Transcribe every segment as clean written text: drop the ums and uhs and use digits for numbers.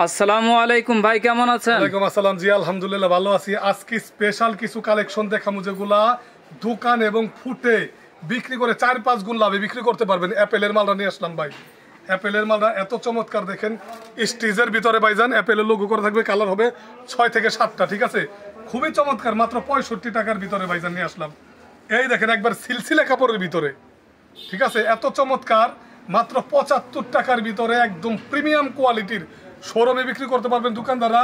আসসালামু আলাইকুম ভাই, কেমন আছেন? ওয়ালাইকুম আসসালাম জি, আলহামদুলিল্লাহ ভালো আছি। আজকে স্পেশাল কিছু কালেকশন দেখাবো যেগুলা দোকান এবং ফুটে বিক্রি করে 4-5 গুণ লাভে বিক্রি করতে পারবেন। অ্যাপেলের মালটা নিয়ে আসলাম ভাই। অ্যাপেলের মালটা এত চমৎকার, দেখেন স্টিজের ভিতরে ভাইজান অ্যাপেলের লোগো করা থাকবে, কালার হবে 6 থেকে 7টা, ঠিক আছে? খুবই চমৎকার, মাত্র 65 টাকার ভিতরে ভাইজান নিয়ে আসলাম। এই দেখেন একবার সিলসিলা কাপড়ের ভিতরে, ঠিক আছে? এত চমৎকার, মাত্র 75 টাকার ভিতরে একদম প্রিমিয়াম কোয়ালিটির শোরুমে বিক্রি করতে পারবেন। দোকানদাররা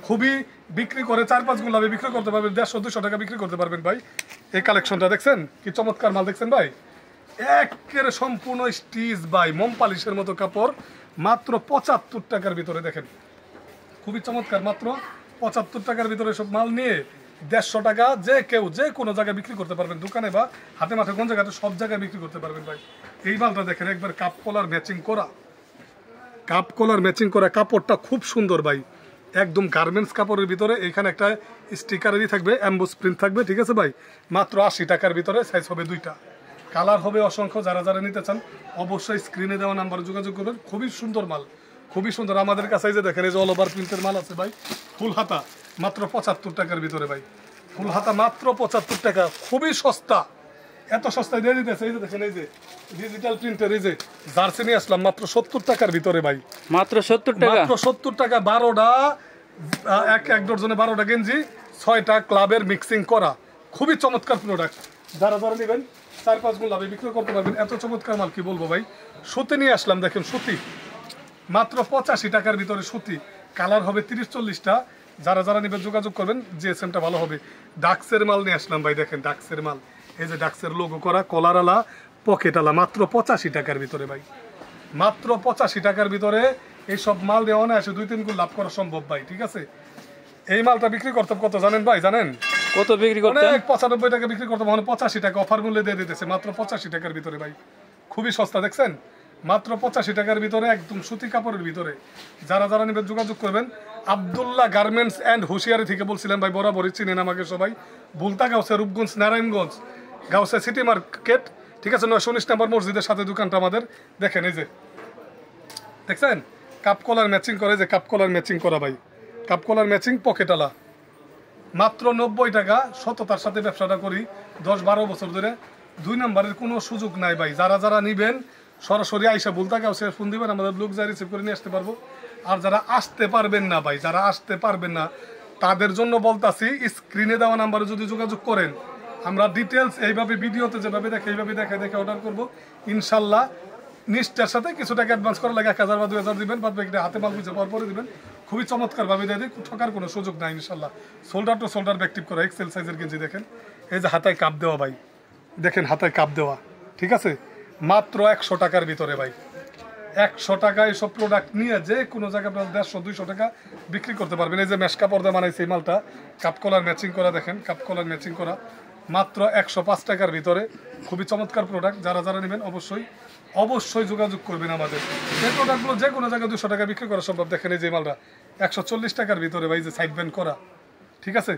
খুবই বিক্রি করে 4-5 গুণ লাভে বিক্রি করতে পারবেন, 150-200 টাকা বিক্রি করতে পারবেন ভাই। এই কালেকশনটা দেখছেন কি চমৎকার মাল, দেখছেন ভাই? একেবারে সম্পূর্ণ স্টিচ ভাই, মোম পালিশের মতো কাপড়, মাত্র 75 টাকার ভিতরে। দেখেন খুবই চমৎকার, মাত্র 75 টাকার ভিতরে সব মাল নিয়ে 150 টাকা যে কেউ যে কোনো জায়গায় বিক্রি করতে পারবেন, দোকানে বা হাতে মাঠে কোন জায়গাতে সব জায়গায় বিক্রি করতে পারবেন ভাই। এই মালটা দেখেন একবার কাপ কলার ম্যাচিং করা, কাপ কলার ম্যাচিং করা, কাপড়টা খুব সুন্দর ভাই, একদম গার্মেন্টস কাপড়ের ভিতরে। এখানে একটা স্টিকারেরই থাকবে, অ্যাম্বোস প্রিন্ট থাকবে, ঠিক আছে ভাই? মাত্র 80 টাকার ভিতরে, সাইজ হবে 2টা, কালার হবে অসংখ্য। যারা যারা নিতে চান অবশ্যই স্ক্রিনে দেওয়া নাম্বারে যোগাযোগ করবেন। খুবই সুন্দর মাল, খুবই সুন্দর। আমাদের কাছে এই যে দেখেন, এই যে অল ওভার প্রিন্টের মাল আছে ভাই, ফুল হাতা মাত্র 75 টাকার ভিতরে ভাই। ফুল হাতা মাত্র 75 টাকা, খুবই সস্তা, এত সস্তায় দিয়ে দিতেছে। এই যে দেখেন, এই যে ডিজিটাল প্রিন্টের এই যে জার্সি নিয়ে আসলাম মাত্র 70 টাকার ভিতরে ভাই। মাত্র 70 টাকা, মাত্র 70 টাকা। 12টা এক ডজনে 12টা গেঞ্জি, 6টা ক্লাবের মিক্সিং করা, খুবই চমৎকার প্রোডাক্ট। যারা যারা নেবেন 4-5 গুণ লাভে বিক্রি করতে পারবেন। এত চমৎকার মাল কি বলবো ভাই। সুতি নিয়ে আসলাম, দেখেন সুতি মাত্র 85 টাকার ভিতরে সুতি, কালার হবে 30-40টা। যারা যারা নেবেন যোগাযোগ করবেন, জিএসএমটা ভালো হবে। ডাক্সের মাল নিয়ে আসলাম ভাই, দেখেন ডাক্সের মাল, এই যে ডাক্সের লোগো করা, কলারওয়ালা, পকেটওয়ালা, মাত্র 85 টাকার ভিতরে ভাই। মাত্র 85 টাকার ভিতরে এইসব মাল দিয়ে অনায়াসে 2-3 গুণ লাভ করা সম্ভব ভাই, ঠিক আছে? এই মালটা বিক্রি করতাম কত জানেন ভাই? জানেন কত বিক্রি করতেন? 95 টাকা বিক্রি করতাম, 85 টাকা অফার মূল্যে দিয়ে দিতেছে, মাত্র 85 টাকার ভিতরে ভাই। খুবই সস্তা, দেখছেন? মাত্র 85 টাকার ভিতরে, একদম সুতি কাপড়ের ভিতরে। যারা যারা নেবেন যোগাযোগ করবেন। আব্দুল্লাহ গার্মেন্টস অ্যান্ড হুঁশিয়ারি থেকে বলছিলাম ভাই, বরাবরই চিনেন আমাকে সবাই। বুলতা গাউসে, রূপগঞ্জ, নারায়ণগঞ্জ গাউসে সিটি মার্কেট, ঠিক আছে? 919 নম্বর মসজিদের সাথে দোকানটা আমাদের। দেখেন এই যে দেখছেন কাপ কলার ম্যাচিং করে, যে কাপ কলার ম্যাচিং করা ভাই, কাপ কলার ম্যাচিং পকেটওয়ালা, মাত্র 90 টাকা। সততার সাথে ব্যবসাটা করি 10-12 বছর ধরে, 2 নম্বরের কোনো সুযোগ নাই ভাই। যারা যারা নিবেন সরাসরি আইসা বলতে গাউসে ফোন দিবেন, আমাদের লোক যা রিসিভ করে নিয়ে আসতে পারবো। আর যারা আসতে পারবেন না ভাই, যারা আসতে পারবেন না তাদের জন্য বলতাছি, স্ক্রিনে দেওয়া নাম্বারে যদি যোগাযোগ করেন, আমরা ডিটেলস এইভাবে ভিডিওতে যেভাবে দেখে এইভাবে দেখে অর্ডার করবো ইনশাল্লাহ। নিষ্ঠার সাথে কিছু টাকা অ্যাডভান্স করা লাগে, 1000 বা 2000 দিবেন, বাদ বাকিটা হাতে মাল বুঝে পাওয়ার পরে দিবেন। খুবই চমৎকারভাবে দিয়ে দিই, ঠকার কোনো সুযোগ নাই ইনশাল্লাহ। শোল্ডার টু শোল্ডার ব্যাকটিভ করা এক্সেল সাইজের গেঞ্জি, দেখেন এই যে হাতায় কাপ দেওয়া ভাই, দেখেন হাতায় কাপ দেওয়া, ঠিক আছে? মাত্র 100 টাকার ভিতরে ভাই। 100 টাকায় সব প্রোডাক্ট নিয়ে যে কোনো জায়গায় আপনার 150-200 টাকা বিক্রি করতে পারবেন। এই যে মেশ কাপড় দিয়ে বানাইছে এই মালটা, কাপ কলার ম্যাচিং করা, দেখেন কাপ কলার ম্যাচিং করা, মাত্র 105 টাকার ভিতরে। খুবই চমৎকার প্রোডাক্ট। যারা যারা নেবেন অবশ্যই অবশ্যই যোগাযোগ করবেন আমাদের। এই প্রোডাক্টগুলো যে কোনো জায়গায় 200 টাকা বিক্রি করা সম্ভব। দেখেন এই যে মালটা 140 টাকার ভিতরে ভাই, যে সাইড ব্যান্ড করা, ঠিক আছে?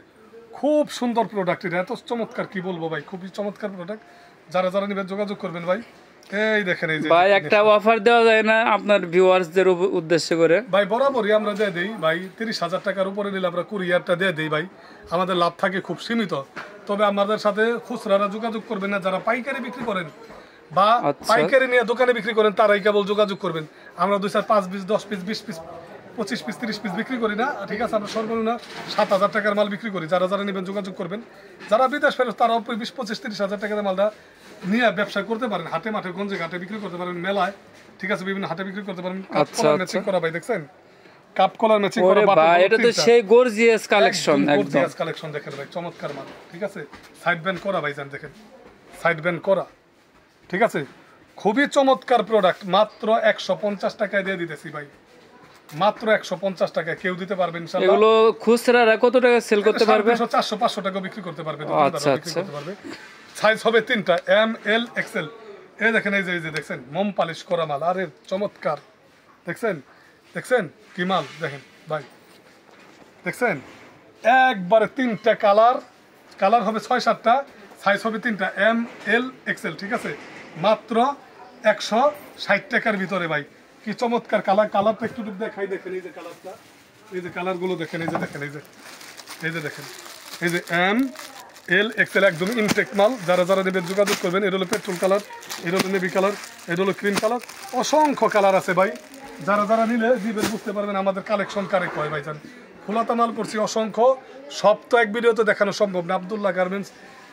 খুব সুন্দর প্রোডাক্ট, এটা এত চমৎকার কি বলবো ভাই, খুবই চমৎকার প্রোডাক্ট। যারা যারা নেবেন যোগাযোগ করবেন ভাই। এই দেখেন এই যে ভাই, একটা অফার দেওয়া যায় না আপনার ভিউয়ার্সদের উদ্দেশ্য করে? ভাই বরাবরই আমরা দিয়ে দিই ভাই, 30,000 টাকার উপরে নিলে আমরা কুরিয়ারটা দিয়ে দিই ভাই। আমাদের লাভ থাকে খুব সীমিত। তবে আমাদের সাথে খুচরারা যোগাযোগ করবেন না, যারা পাইকারি বিক্রি করেন বা পাইকারি নিয়ে দোকানে বিক্রি করেন, তারাই কেবল যোগাযোগ করবেন। আমরা 2-4-5 piece, 10 piece, 20 piece, 25 piece, 30 piece বিক্রি করি না, ঠিক আছে? আমরা সর্বনিম্ন 7,000 টাকার মাল বিক্রি করি। যারা যারা নেবেন যোগাযোগ করবেন। যারা বিদেশ ফেরত তারাও 20-25-30,000 টাকার মালটা নিয়ে ব্যবসা করতে পারেন, হাটে মাঠে গঞ্জে ঘাটে বিক্রি করতে পারেন, মেলায়, ঠিক আছে? বিভিন্ন হাটে বিক্রি করতে পারেন। কাপ কলার ম্যাচিং করা ভাই, দেখছেন কাপ কলার ম্যাচিং করা ভাই, এটা তো সেই গর্জিয়াস কালেকশন, একদম গর্জিয়াস কালেকশন। দেখেন ভাই চমৎকার মাল, ঠিক আছে? সাইড ব্যান্ড করা ভাই, জান দেখেন সাইড ব্যান্ড করা, ঠিক আছে? খুবই চমৎকার প্রোডাক্ট। মাত্র 150 টাকায় দিয়ে দিতেছি ভাই, মাত্র 150 টাকায়। কেউ দিতে পারবে ইনশাআল্লাহ। এগুলো খুচরারা কত টাকা সেল করতে পারবে? 400-500 টাকা বিক্রি করতে পারবে, আচ্ছা বিক্রি করতে পারবে। সাইজ হবে 3টা, এম, এল, এক্সেল। এই দেখেন এই যে দেখছেন মোম পালিশ করা মাল, আরে চমৎকার, দেখছেন দেখছেন কি মাল, দেখেন ভাই দেখছেন একবারে 3টা কালার, কালার হবে 6-7টা, সাইজ হবে 3টা, এম, এল, এক্সেল, ঠিক আছে? মাত্র 160 টাকার ভিতরে ভাই। কি চমৎকার কালার, কালারটা একটু দেখাই, দেখেন এই যে কালারটা, এই যে কালারগুলো দেখেন, এই যে দেখেন, এই যে দেখেন, এই যে ML XL একদম ইনটেক মাল। যারা যারা নেবেন যোগাযোগ করবেন। এটা হলো পেট্রোল কালার, এটা হলো নেভি কালার, এটা হলো ক্রিম কালার, অসংখ্য কালার আছে ভাই। যারা যারা নিলে দিবেন বুঝতে পারবেন আমাদের কালেকশন কারেক্ট হয় ভাইজান। ফুলাতা মাল করছি অসংখ্য, সব তো এক ভিডিওতে দেখানো সম্ভব না। আব্দুল্লাহ গার্মেন্টস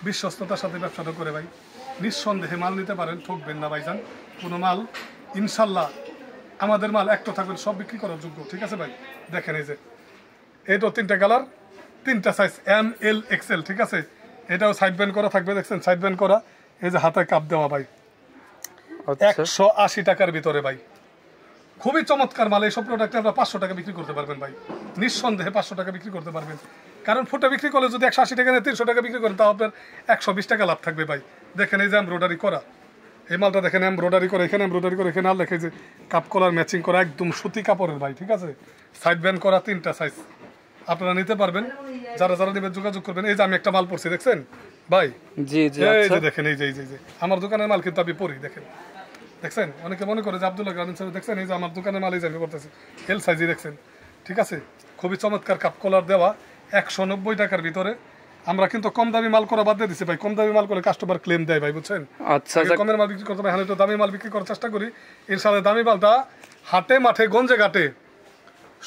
বিশ্বস্ততার সাথে ব্যবসাটা করে ভাই, নিঃসন্দেহে মাল নিতে পারেন, ঠকবেন না ভাইজান। কোনো মাল ইনশাল্লাহ আমাদের মাল একটা থাকবেন, সব বিক্রি করার যোগ্য, ঠিক আছে ভাই। দেখেন এই যে এইটাও 3টা কালার, 3টা সাইজ ML XL, ঠিক আছে। এটাও সাইড ব্যান্ড করা থাকবে, দেখছেন সাইড ব্যান্ড করা। এই যে হাতে কাপ দেওয়া ভাই, 180 টাকার ভিতরে ভাই, খুবই চমৎকার মাল। এইসব প্রোডাক্ট আপনারা 500 টাকা বিক্রি করতে পারবেন ভাই, নিঃসন্দেহে 500 টাকা বিক্রি করতে পারবেন। কারণ ফুটা বিক্রি করলে যদি 180 টাকা নিয়ে 300 টাকা বিক্রি করেন, তাও আপনার 120 টাকা লাভ থাকবে ভাই। দেখেন এই যে এমব্রয়ডারি করা এই মালটা, দেখেন এমব্রয়ডারি করে, এখানে এমব্রয়ডারি করে, এখানে আর লেখে যে কাপ কলার ম্যাচিং করা, একদম সুতি কাপড়ের ভাই, ঠিক আছে। সাইড ব্যান্ড করা, 3টা সাইজ আপনারা নিতে পারবেন। যারা যারা নেবেন যোগাযোগ করবেন। এই যে আমি একটা মাল পড়ছি, দেখছেন ভাই, জি জি, এই যে দেখেন, এই যে আমার দোকানের মাল কিন্তু আমি পড়ি, দেখেন দেখছেন। অনেকে মনে করে যে আব্দুল্লাহ গার্মেন্টস, দেখছেন এই যে আমার দোকানের মাল, এই যে আমি করতেছি এল সাইজই, দেখছেন, ঠিক আছে। খুবই চমৎকার কাপ কলার দেওয়া, 190 টাকার ভিতরে। আমরা কিন্তু কম দামি মাল করা বাদ দিয়ে দিচ্ছি ভাই, কম দামি মাল করে কাস্টমার ক্লেম দেয় ভাই, বুঝছেন। আচ্ছা, কমের মাল বিক্রি করতে হবে, হ্যাঁ একটু দামি মাল বিক্রি করার চেষ্টা করি ইনশাআল্লাহ। দামি মালটা হাটে মাঠে গঞ্জে ঘাটে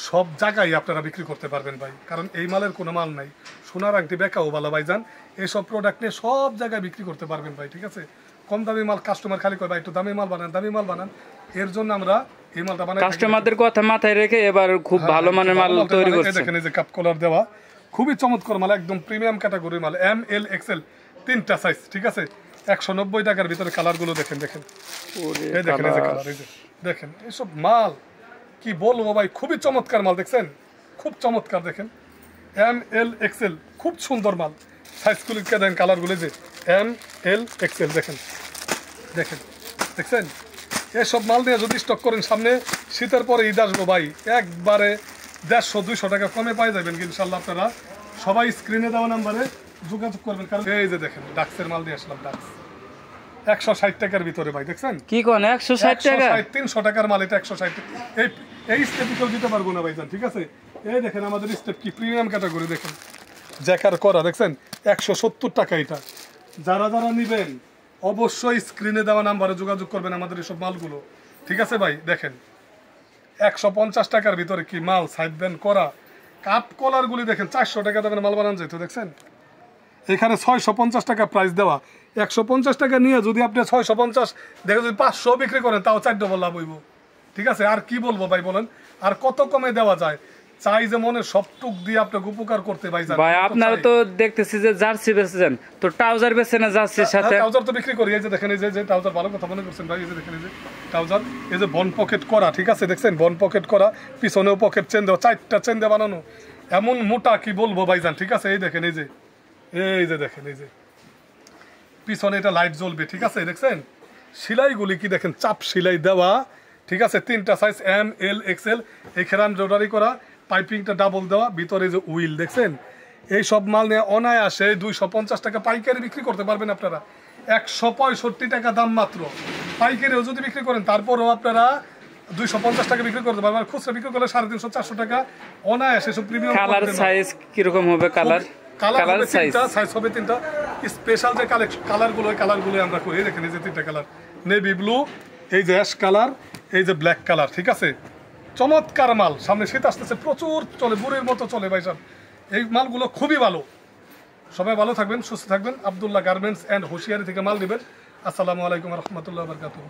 সব জায়গায় আপনারা বিক্রি করতে পারবেন ভাই, কারণ এই মালের কোনো মাল নাই। সোনার আংটি বেকাও ভালো ভাইজান, এইসব প্রোডাক্ট নিয়ে সব জায়গায় বিক্রি করতে পারবেন ভাই, ঠিক আছে। কম দামি মাল কাস্টমার খালি কয় ভাই একটু দামি মাল বানান, দামি মাল বানান। এর জন্য আমরা এই মালটা বানাই, কাস্টমারদের কথা মাথায় রেখে এবার খুব ভালো মানের মাল তৈরি করছে। দেখেন এই যে কাপ কলার দেওয়া, খুবই চমৎকার মাল, একদম প্রিমিয়াম ক্যাটাগরির মাল, ML XL 3টা সাইজ, ঠিক আছে। 190 টাকার ভিতরে কালারগুলো দেখেন, দেখেন এই দেখেন, এই যে কালার, এই যে দেখেন, এইসব মাল কি বলবো ভাই, খুবই চমৎকার মাল, দেখছেন খুব চমৎকার। দেখেন ML XL খুব সুন্দর মাল, সাইজগুলো দেখেন, কালারগুলো যে ML XL, দেখেন দেখেন, দেখছেন। এসব মাল নিয়ে যদি স্টক করেন, সামনে শীতের পরে ঈদ আসবো ভাই, একবারে 150-200 টাকা কমে পাই যাবেন ইনশাল্লাহ। আপনারা সবাই স্ক্রিনে দেওয়া নাম্বারে যোগাযোগ করবেন। কারণ এই যে দেখেন ডাক্সের মাল নিয়ে আসলাম, ডাক্স 160 টাকার ভিতরে ভাই, দেখছেন কি কোন 160 টাকা, 300 টাকার মাল, এটা 160। এই স্টেপিকল দিতে পারবো না ভাইজান, ঠিক আছে। এই দেখেন আমাদের স্টেপ কি প্রিমিয়াম ক্যাটাগরি, দেখেন জ্যাকার করা, দেখছেন 170 টাকা এটা। যারা যারা নিবেন অবশ্যই স্ক্রিনে দেওয়া নাম্বারে যোগাযোগ করবেন আমাদের এসব মালগুলো, ঠিক আছে ভাই। দেখেন 150 টাকার ভিতরে কি মাল, সাইড ব্যান্ড করা কাপ কলারগুলি দেখেন, 400 টাকা দেবেন মাল বানান যেত, দেখছেন। এখানে 650 টাকা প্রাইস দেওয়া, 150 টাকা নিয়ে যদি আপনি 650 দেখে যদি 500 বিক্রি করেন, তাও 4 ডবল লাভ হইব, ঠিক আছে। আর কি বলবো ভাই বলেন, আর কত কমে দেওয়া যায়। চাই যে মনে সবটুক দিয়ে আপনাকে উপকার করতে ভাই। ভাই আপনারা তো দেখতেছি যে জার্সি বেচছেন, তো ট্রাউজার বেচছেন না জার্সির সাথে? ট্রাউজার তো বিক্রি করি, এই যে দেখেন, এই যে ট্রাউজার, ভালো কথা মনে করছেন ভাই, এই যে দেখেন এই যে ট্রাউজার, এই যে বন পকেট করা, ঠিক আছে, দেখছেন বন পকেট করা, পিছনেও পকেট চেন দেওয়া, 4টা চেন দিয়ে বানানো, এমন মোটা কি বলবো ভাইজান, ঠিক আছে। এই দেখেন এই যে দেখেন, এই যে পিছনে এটা লাইট জ্বলবে, ঠিক আছে, দেখছেন। সেলাইগুলি কি দেখেন, চাপ সেলাই দেওয়া, ঠিক আছে। 3টা সাইজ ML XL, এখানে এমব্রয়ডারি করা, পাইপিংটা ডাবল দেওয়া, ভিতরে যে উইল, দেখছেন। এই সব মাল নিয়ে অনায়াসে 250 টাকা পাইকারি বিক্রি করতে পারবেন আপনারা, 165 টাকা দাম মাত্র। পাইকারিও যদি বিক্রি করেন, তারপরেও আপনারা 250 টাকা বিক্রি করতে পারবেন। খুচরা বিক্রি করলে 350-400 টাকা অনায়াসে। সব প্রিমিয়াম কালার সাইজ কিরকম হবে? কালার সাইজ হবে 3টা। স্পেশাল যে কালারগুলো, ওই কালারগুলো আমরা করি, দেখেন এই যে 3টা কালার, নেভি ব্লু, এই যে অ্যাশ কালার, এই যে ব্ল্যাক কালার, ঠিক আছে। চমৎকার মাল, সামনে শীত আসতেছে, প্রচুর চলে, বুড়ির মতো চলে ভাই সাহেব। এই মালগুলো খুবই ভালো। সবাই ভালো থাকবেন, সুস্থ থাকবেন। আব্দুল্লাহ গার্মেন্টস অ্যান্ড হুঁশিয়ারি থেকে মাল নেবেন। আসসালামু আলাইকুম রহমতুল্লাহ বরকাতুহ।